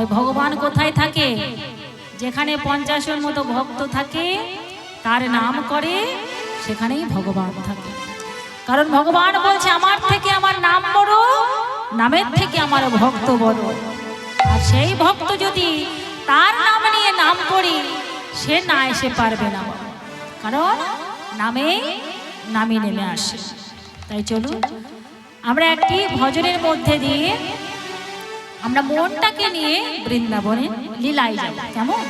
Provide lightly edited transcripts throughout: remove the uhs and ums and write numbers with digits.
তাই ভগবান কোথায় থাকে? যেখানে 50-এর মতো ভক্ত থাকে, তার নাম করে, সেখানেই ভগবান থাকে। কারণ ভগবান বলছে আমার থেকে আমার নাম বড়, নামের থেকে আমার ভক্ত বড়। আর সেই ভক্ত যদি তার নাম নিয়ে নাম করি, সে না এসে পারবে না, কারণ নামে নেমে আসে। তাই চলুন আমরা একটি ভজনের মধ্যে দিয়ে আমরা মনটাকে নিয়ে বৃন্দাবনে লীলায় যাব। কেমন?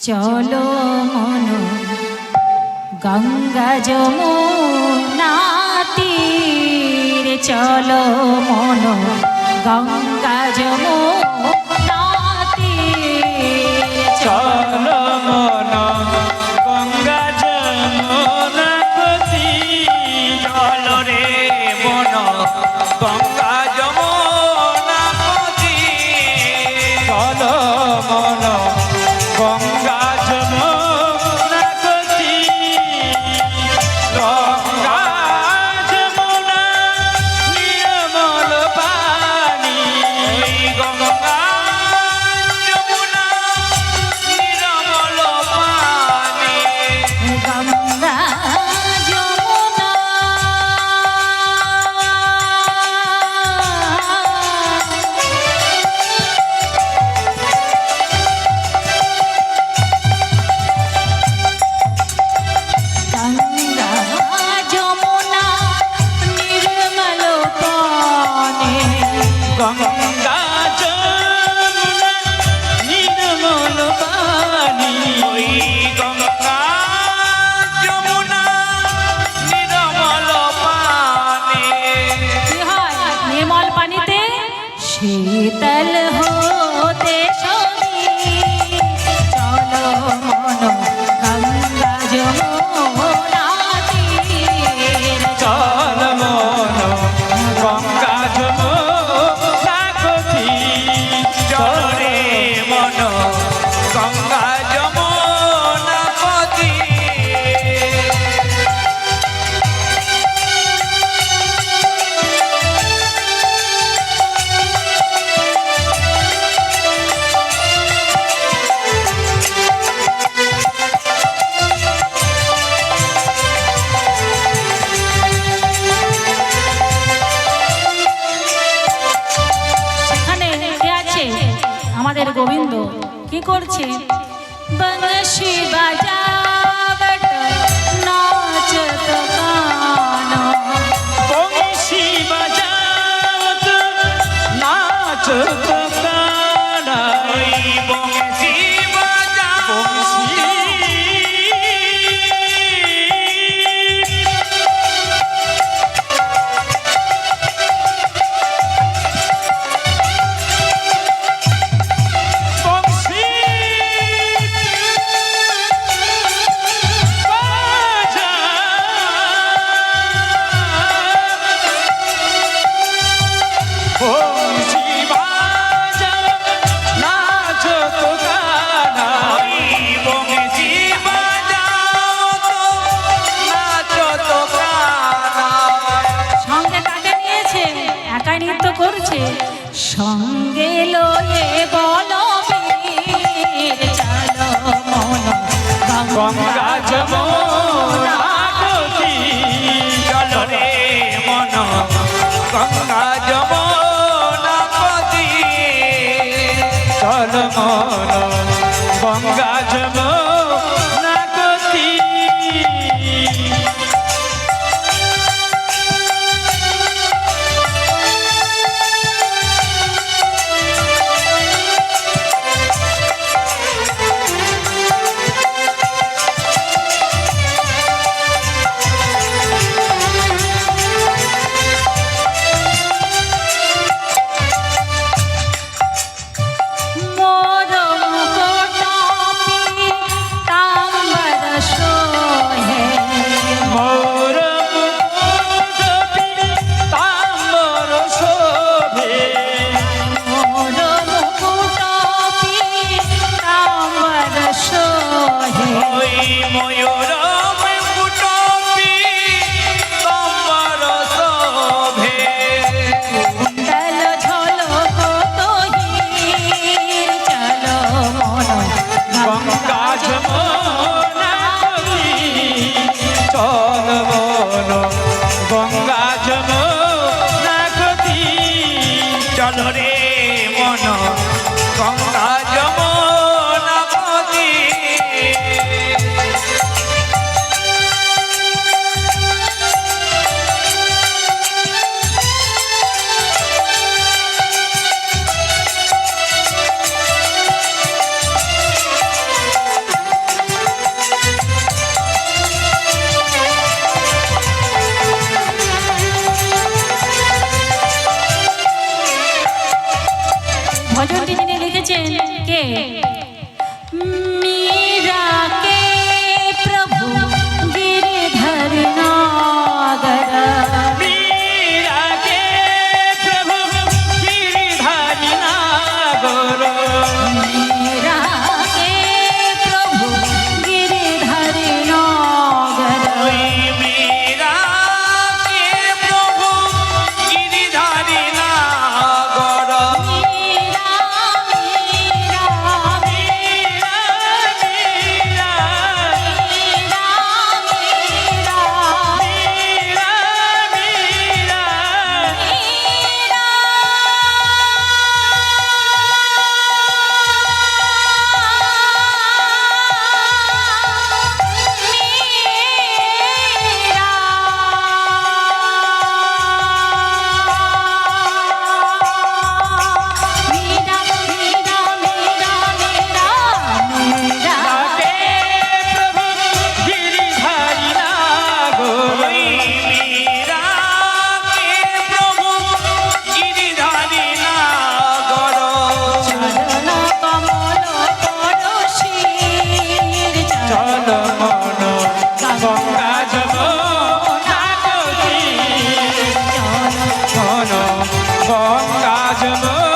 চলো মন গঙ্গা যমুনা তীরে, চলো মন গঙ্গা যমুনা তীরে, চলো মন গঙ্গা যমুনা তীরে, চলো রে মন গঙ্গা যমুনা তীরে, চলো মন গঙ্গা যমুনা তীরে, গঙ্গা যমুনা নির্মল পানি, গঙ্গা যমুনা নির্মল পানি, গঙ্গা যমুনা গঙ্গা যমুনা নির্মল পানি, গঙ্গা যমুনা নির্মল পানি, ওই গঙ্গা যমুনা নির্মল পানি, কি হয় নির্মল পানিতে শীতল হতে সবই, চলো মন গঙ্গা যমুনা তীরে, চল মন গঙ্গা যমুনা তীরে, চল রে মন গঙ্গা যমুনা তীরে। সেখানে কে আছে? আমাদের গোবিন্দ কি করছে? বংশী বাজাবট নাচত গানা, বংশী বাজাওত নাচত গানা, ওই বংশী বাজাওত বংশী বংশী বাজাও নাচত গানা, ওই বংশী বাজাওত নাচত গানা, সঙ্গে কাকে নিয়েছে? একাই নৃত্য করছে। সঙ্গে লয়ে বলবীর, চলো মন গঙ্গা যমুনা তীরে, চল রে মন গঙ্গা যমুনা তীরে, চল মন গঙ্গা যমুনা তীরে। মোর মুকুট তাম্বর সোহে, মোর মুকুট তাম্র শোভে, মোর মুকুট তাম্বর সোহে, ওই ময়ূর মুকুট তাম্র শোভে, কুণ্ডল ঝলকত চল রে মন গঙ্গা যমুনা নদী ভজনটি যিনি লিখেছেন কে? मीरा के प्रभु गिरधर नागर मीरा के प्रभु गिरिधारी नागर मीरा के प्रभु गिरधर नागर मीरा के प्रभु गिरिधारी नागर मीरा मीरा मीरा मीरा গঙ্গা যমুনা